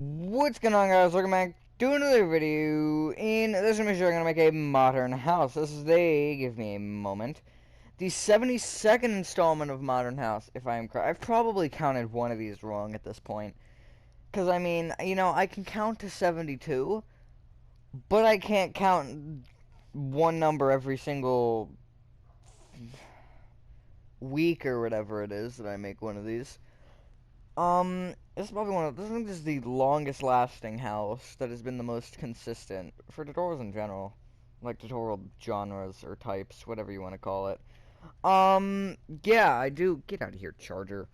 What's going on, guys? Welcome back to another video. In this video, I'm going to make a modern house. This is give me a moment, the 72nd installment of Modern House, if I am correct. I've probably counted one of these wrong at this point. Because, I mean, I can count to 72, but I can't count one number every single week or whatever it is that I make one of these. This is probably I think this is the longest lasting house that has been the most consistent for tutorials in general. Like tutorial genres or types, whatever you want to call it. Yeah, I do. Get out of here, charger.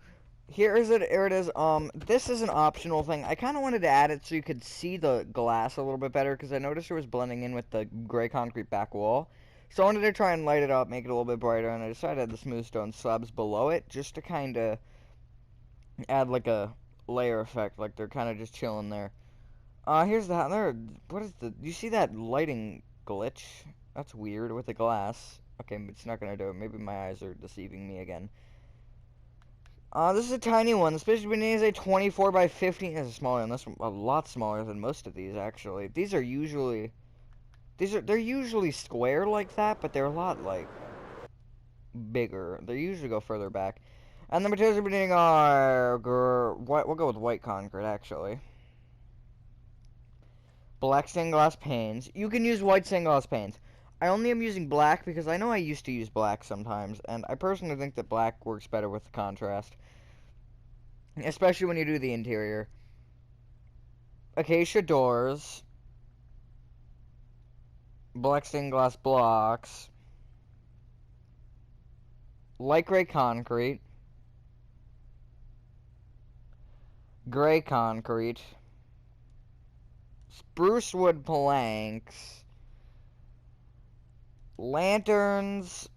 Here it is. This is an optional thing. I kind of wanted to add it so you could see the glass a little bit better because I noticed it was blending in with the gray concrete back wall. So I wanted to try and light it up, make it a little bit brighter, and I decided to add the smooth stone slabs below it just to kind of add like a layer effect, like they're kind of just chilling there. Here's the what is you see that lighting glitch? That's weird with the glass. Okay, it's not gonna do it. Maybe my eyes are deceiving me again. This is a tiny one. The Space Beneath is a 24 by 15. It's a smaller one. This one, a lot smaller than most of these actually. They're usually square like that, but they're a lot like bigger. They usually go further back. And the materials we're needing are we'll go with white concrete actually. Black stained glass panes. You can use white stained glass panes. I only am using black because I know I used to use black sometimes, and I personally think that black works better with the contrast, especially when you do the interior. Acacia doors. Black stained glass blocks. Light gray concrete. Gray concrete. Spruce wood planks. Lanterns.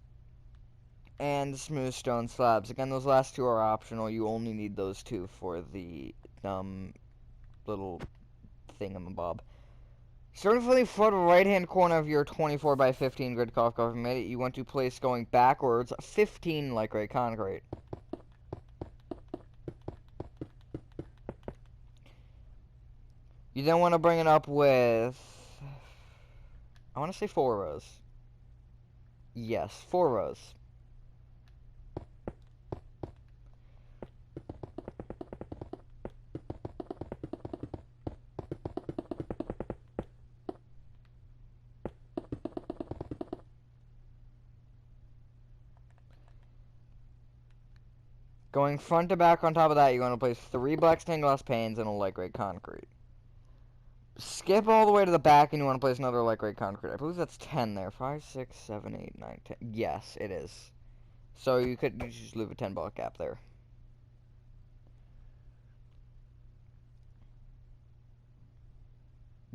And smooth stone slabs. Again, those last two are optional. You only need those two for the little thingamabob. Starting from the front right-hand corner of your 24 by 15 grid cover made it, you want to place going backwards 15 light gray concrete. You then want to bring it up with, I want to say 4 rows. Yes, 4 rows. Going front to back on top of that, you're going to place 3 black stained glass panes and a light gray concrete. Skip all the way to the back and you want to place another light gray concrete. I believe that's 10 there. 5, 6, 7, 8, 9, 10. Yes, it is. So you just leave a 10 block gap there.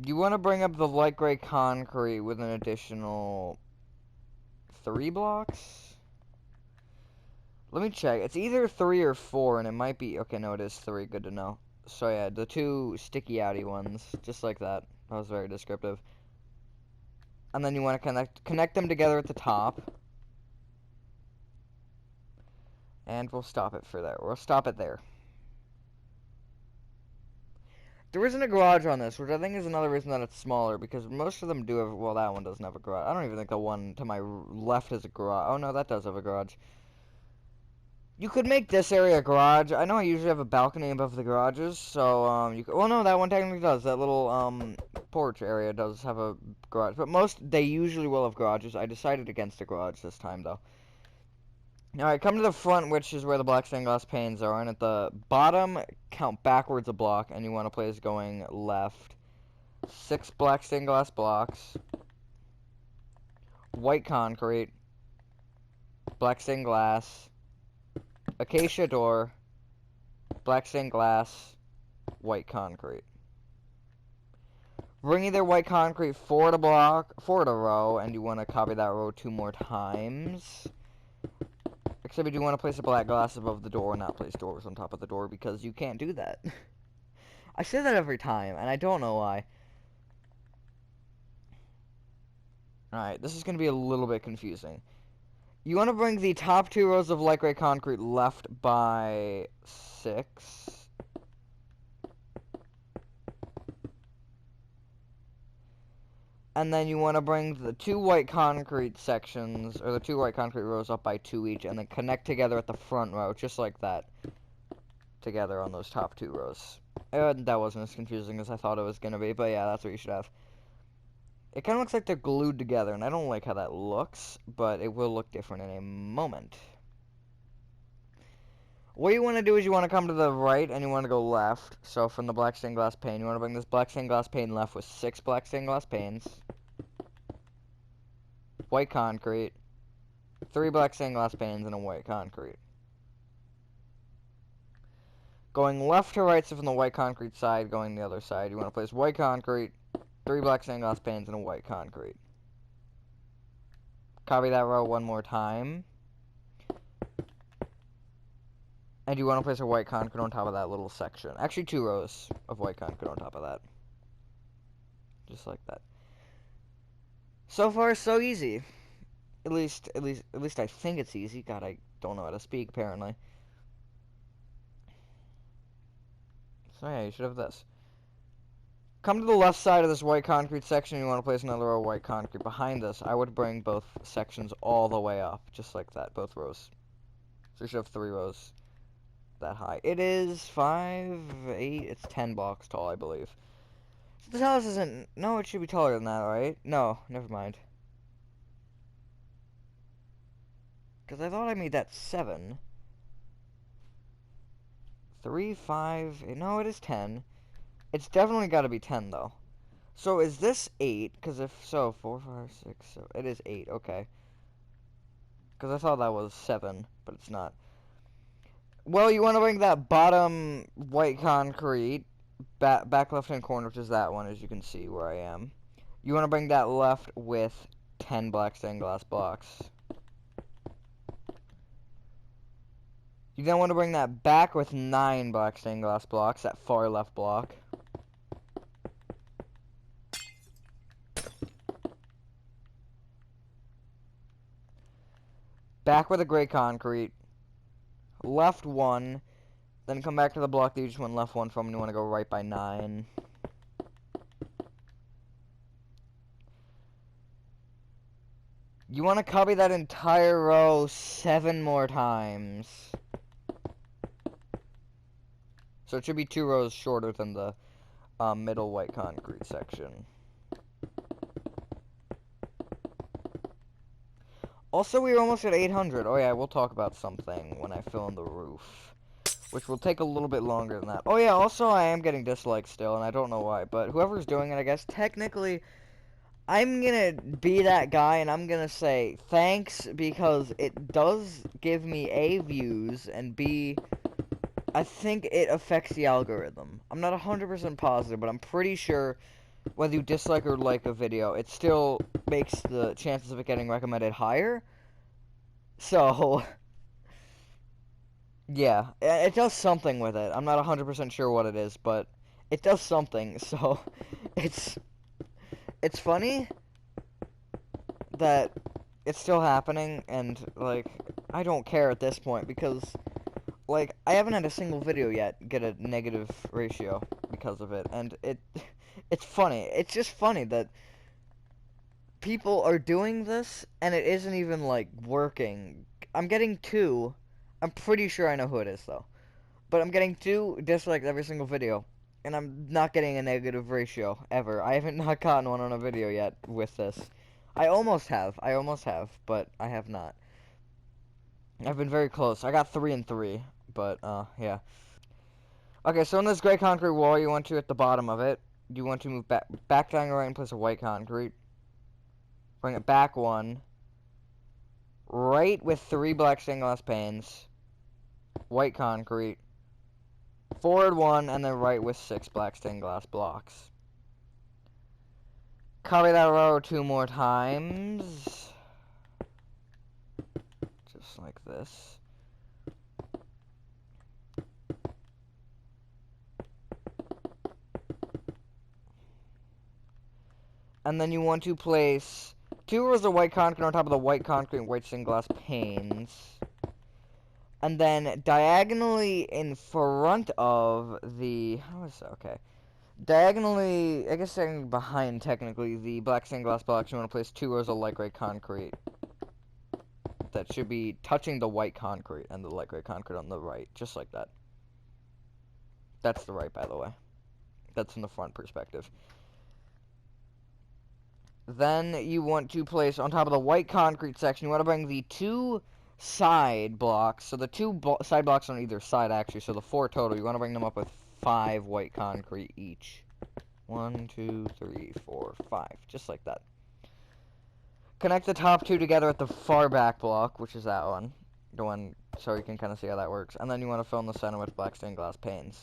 You want to bring up the light gray concrete with an additional 3 blocks? Let me check. It's either 3 or 4, and it might be... Okay, no, it is 3. Good to know. So, yeah, the 2 sticky-outy ones. Just like that. That was very descriptive. And then you want to connect them together at the top. And we'll stop it for there. We'll stop it there. There isn't a garage on this, which I think is another reason that it's smaller, because most of them do have... Well, that one doesn't have a garage. I don't even think the one to my left has a garage. Oh, no, that does have a garage. You could make this area a garage. I know I usually have a balcony above the garages, so, you could... Well, no, that one technically does. That little, porch area does have a garage. But they usually will have garages. I decided against a garage this time, though. Alright, come to the front, which is where the black stained glass panes are, and at the bottom, count backwards a block, and you want to place going left. 6 black stained glass blocks. White concrete. Black stained glass. Acacia door, black stained glass, white concrete. Bring either white concrete forward a row, and you want to copy that row 2 more times. Except you do want to place a black glass above the door, not place doors on top of the door, because you can't do that. I say that every time, and I don't know why. Alright, this is going to be a little bit confusing. You want to bring the top 2 rows of light gray concrete left by 6. And then you want to bring the 2 white concrete sections, or the 2 white concrete rows up by 2 each, and then connect together at the front row, just like that. Together on those top 2 rows. That wasn't as confusing as I thought it was going to be, but yeah, that's what you should have. It kind of looks like they're glued together, and I don't like how that looks, but it will look different in a moment. What you want to do is you want to come to the right, and you want to go left. So from the black stained glass pane, you want to bring this black stained glass pane left with 6 black stained glass panes. White concrete. 3 black stained glass panes and a white concrete. Going left to right, so from the white concrete side, going the other side, you want to place white concrete, 3 black stained glass panes, and a white concrete. Copy that row one more time. And you want to place a white concrete on top of that little section. Actually, 2 rows of white concrete on top of that. Just like that. So far, so easy. At least I think it's easy. God, I don't know how to speak, apparently. So yeah, you should have this. Come to the left side of this white concrete section, and you want to place another row of white concrete. Behind this, I would bring both sections all the way up, just like that, both rows. So you should have 3 rows that high. It is 5, 8, it's 10 blocks tall, I believe. So this house isn't, no, it should be taller than that, right? No, never mind. Because I thought I made that 7. 3, 5, no, it is 10. It's definitely got to be 10, though. So is this 8? Because if so, 4, 5, 6, 7, it is 8, okay. Because I thought that was 7, but it's not. Well, you want to bring that bottom white concrete back left-hand corner, which is that one, as you can see where I am. You want to bring that left with 10 black stained glass blocks. You then want to bring that back with 9 black stained glass blocks, that far left block. Back with a gray concrete. Left 1. Then come back to the block that you just went left 1 from, and you want to go right by 9. You want to copy that entire row 7 more times. So it should be 2 rows shorter than the middle white concrete section. Also, we are almost at 800. Oh yeah, we'll talk about something when I fill in the roof, which will take a little bit longer than that. Oh yeah, also I am getting dislikes still, and I don't know why, but whoever's doing it, I guess, technically, I'm gonna be that guy, and I'm gonna say thanks, because it does give me A, views, and B, I think it affects the algorithm. I'm not 100% positive, but I'm pretty sure whether you dislike or like a video, it still makes the chances of it getting recommended higher. So, yeah, it does something with it. I'm not 100% sure what it is, but it does something. So, it's funny that it's still happening, and, like, I don't care at this point, because, like, I haven't had a single video yet get a negative ratio because of it, and it's funny. It's just funny that people are doing this, and it isn't even, like, working. I'm getting 2. I'm pretty sure I know who it is, though. But I'm getting 2 dislikes every single video, and I'm not getting a negative ratio, ever. I haven't not gotten one on a video yet with this. I almost have, but I have not. I've been very close. I got 3 and 3, but, yeah. Okay, so in this gray concrete wall, you want to, at the bottom of it, you want to move back down right and place a white concrete. Bring it back 1. Right with 3 black stained glass panes. White concrete. Forward 1, and then right with 6 black stained glass blocks. Copy that row 2 more times. Just like this. And then you want to place 2 rows of white concrete on top of the white concrete and white stained glass panes. And then diagonally in front of the... How is that? Okay. Diagonally, I guess behind, technically, the black stained glass blocks, you want to place 2 rows of light gray concrete. That should be touching the white concrete and the light gray concrete on the right, just like that. That's the right, by the way. That's from the front perspective. Then you want to place, on top of the white concrete section, you want to bring the 2 side blocks, so the 2 side blocks on either side, actually, so the 4 total, you want to bring them up with 5 white concrete each. 1, 2, 3, 4, 5, just like that. Connect the top 2 together at the far back block, which is that one. The one, so you can kind of see how that works. And then you want to fill in the center with black stained glass panes.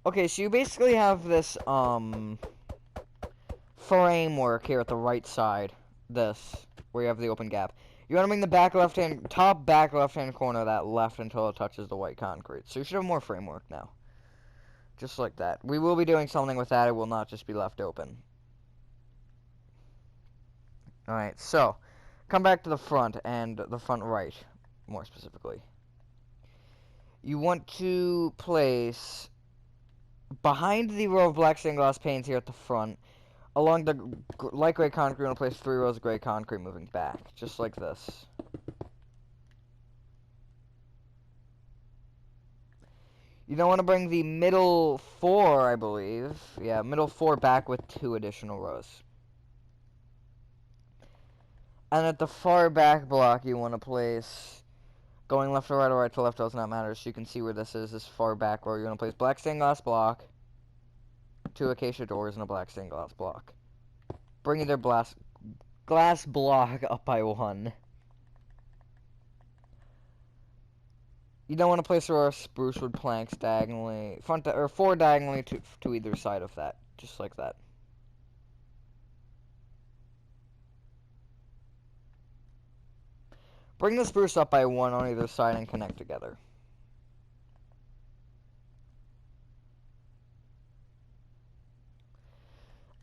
Okay, so you basically have this, framework here at the right side. This, where you have the open gap. You want to bring the top back left-hand corner of that left until it touches the white concrete. So you should have more framework now. Just like that. We will be doing something with that. It will not just be left open. Alright, so, come back to the front, and the front right, more specifically. You want to place, behind the row of black stained glass panes here at the front, along the light gray concrete, you want to place 3 rows of gray concrete moving back, just like this. You don't want to bring the middle 4, I believe. Yeah, middle 4 back with 2 additional rows. And at the far back block, you want to place, going left to right or right to left does not matter, so you can see where this is, this far back row. You're going to place black stained glass block, 2 acacia doors, and a black stained glass block. Bringing their glass block up by 1. You don't want to place a row of spruce wood planks diagonally, 4 diagonally to either side of that, just like that. Bring the spruce up by 1 on either side and connect together.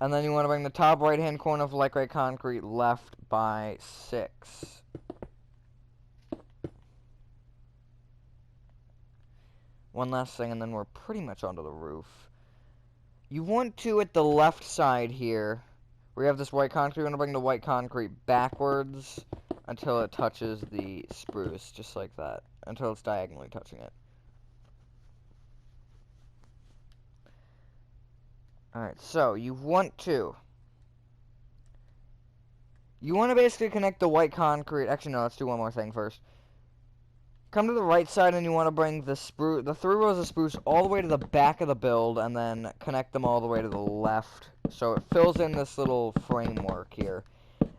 And then you want to bring the top right-hand corner of light gray concrete left by 6. One last thing, and then we're pretty much onto the roof. You want to, at the left side here, where you have this white concrete, you want to bring the white concrete backwards until it touches the spruce, just like that. Until it's diagonally touching it. Alright, so you want to basically connect the white concrete. Actually, no, let's do one more thing first. Come to the right side and you want to bring the 3 rows of spruce all the way to the back of the build and then connect them all the way to the left. So it fills in this little framework here.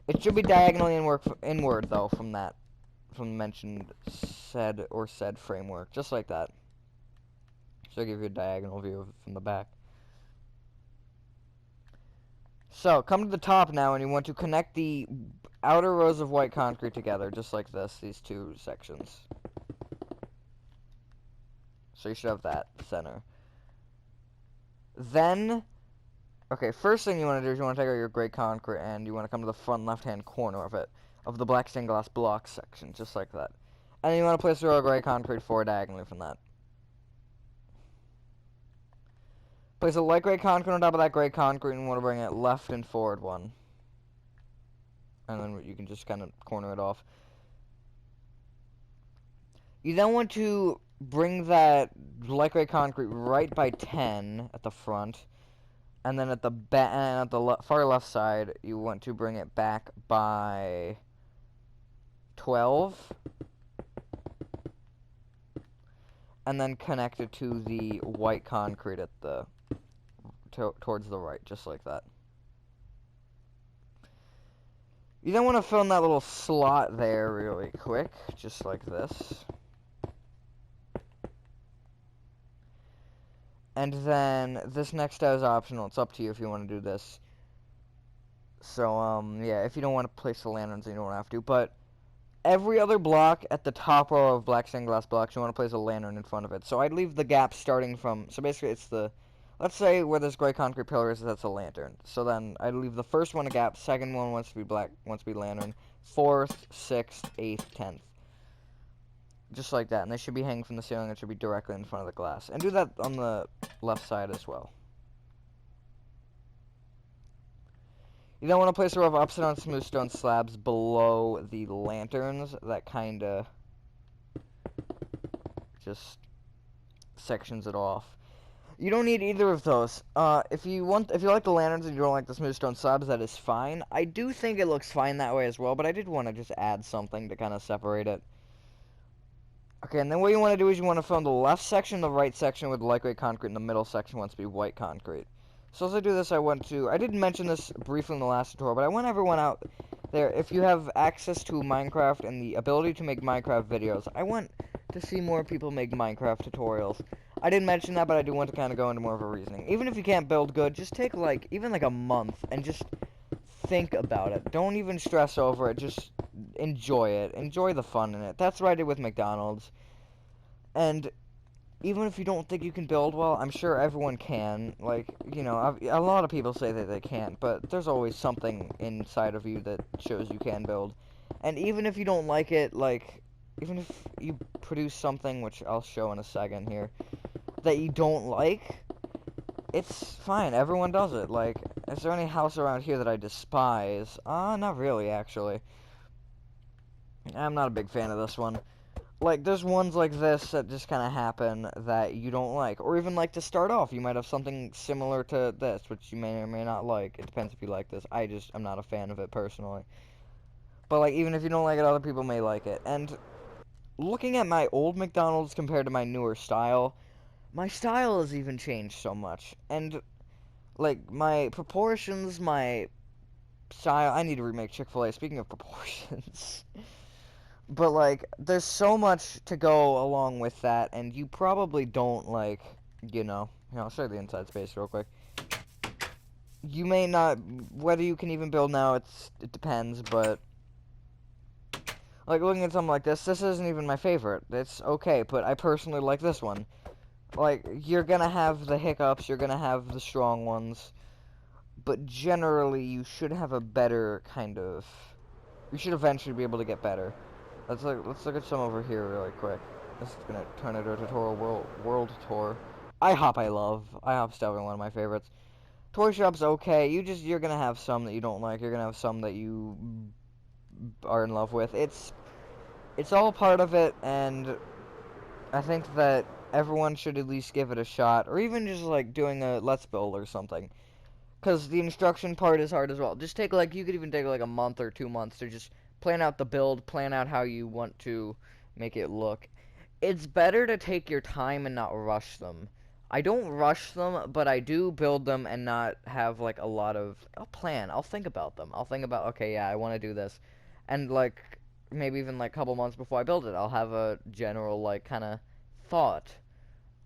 It should be diagonally inward though from the mentioned said framework. Just like that. So I'll give you a diagonal view of it from the back. So, come to the top now, and you want to connect the outer rows of white concrete together, just like this, these 2 sections. So you should have that center. Then, okay, first thing you want to do is you want to take out your gray concrete, and you want to come to the front left-hand corner of it, of the black stained glass block section, just like that. And then you want to place a row of gray concrete 4 diagonally from that. Place a light gray concrete on top of that gray concrete and want to bring it left and forward 1. And then you can just kind of corner it off. You then want to bring that light gray concrete right by 10 at the front. And then at the far left side, you want to bring it back by 12. And then connect it to the white concrete at the towards the right, just like that. You then want to fill in that little slot there really quick, just like this. And then this next step is optional. It's up to you if you want to do this. So, yeah, if you don't want to place the lanterns, then you don't have to. But every other block at the top row of black stained glass blocks, you want to place a lantern in front of it. So I'd leave the gap starting from, so basically it's the, let's say where this gray concrete pillar is, that's a lantern. So then I'd leave the first one a gap, second one wants to be black, wants to be lantern, 4th, 6th, 8th, 10th. Just like that, and they should be hanging from the ceiling. It should be directly in front of the glass. And do that on the left side as well. You don't want to place a row of upside down smooth stone slabs below the lanterns. That kinda just sections it off. You don't need either of those. If you like the lanterns and you don't like the smooth stone slabs, that is fine. I do think it looks fine that way as well, but I did want to just add something to kind of separate it. Okay, and then what you want to do is you want to fill in the left section, the right section with lightweight concrete, and the middle section wants to be white concrete. So as I do this, I did mention this briefly in the last tutorial, but I want everyone out there, if you have access to Minecraft and the ability to make Minecraft videos, I want to see more people make Minecraft tutorials. I didn't mention that, but I do want to kind of go into more of a reasoning. Even if you can't build good, just take even like a month and just think about it. Don't even stress over it. Just enjoy it. Enjoy the fun in it. That's what I did with McDonald's. And even if you don't think you can build well, I'm sure everyone can. Like, you know, a lot of people say that they can't, but there's always something inside of you that shows you can build. And even if you don't like it, like, even if you produce something, which I'll show in a second here, that you don't like, it's fine. Everyone does it. Like, is there any house around here that I despise? Not really, actually. I'm not a big fan of this one. Like, there's ones like this that just kind of happen that you don't like. Or even, like, to start off, you might have something similar to this, which you may or may not like. It depends if you like this. I'm not a fan of it, personally. But, like, even if you don't like it, other people may like it. And looking at my old McDonald's compared to my newer style, my style has even changed so much. And, like, my proportions, my style... I need to remake Chick-fil-A. Speaking of proportions... But, like, there's so much to go along with that, and you probably don't, like, you know... Here, I'll show you the inside space real quick. You may not... Whether you can even build now, it depends, but... Like, looking at something like this isn't even my favorite. It's okay, but I personally like this one. Like, you're gonna have the hiccups, you're gonna have the strong ones, but generally, you should have a better kind of... You should eventually be able to get better. Let's look at some over here really quick. This is gonna turn into a tutorial world tour. IHOP I love. IHOP's definitely one of my favorites. Toy shop's okay. You're gonna have some that you don't like. You're gonna have some that you are in love with. It's all part of it, and I think that everyone should at least give it a shot, or even just like doing a let's build or something. Because the instruction part is hard as well. Just take you could even take like a month or 2 months to just plan out the build, plan out how you want to make it look. It's better to take your time and not rush them. I don't rush them, but I do build them and not have like a lot of... I'll plan. I'll think about them. I'll think about, okay, yeah, I want to do this. And like, maybe even like a couple months before I build it, I'll have a general like kind of thought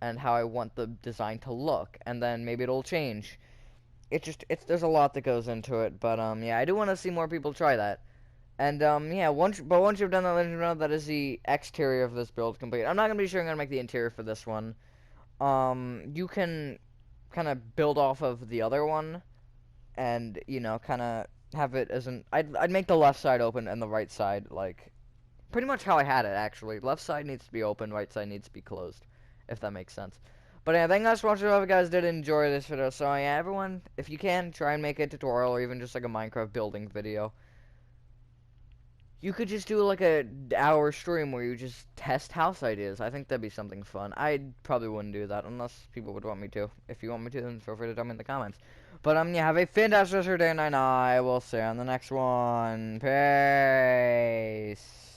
and how I want the design to look. And then maybe it'll change. There's a lot that goes into it, but yeah, I do want to see more people try that. And yeah, once you've done that, let me know that is the exterior of this build complete. I'm not gonna be sure I'm gonna make the interior for this one. You can kind of build off of the other one, and you know, kind of have it as I'd make the left side open and the right side like pretty much how I had it actually. Left side needs to be open, right side needs to be closed, if that makes sense. But yeah, thank you guys for watching. I hope you guys did enjoy this video. So yeah, everyone, if you can, try and make a tutorial or even just like a Minecraft building video. You could just do like a hour stream where you just test house ideas. I think that'd be something fun. I probably wouldn't do that unless people would want me to. If you want me to, then feel free to tell me in the comments. But yeah, have a fantastic day, and I will see you on the next one. Peace.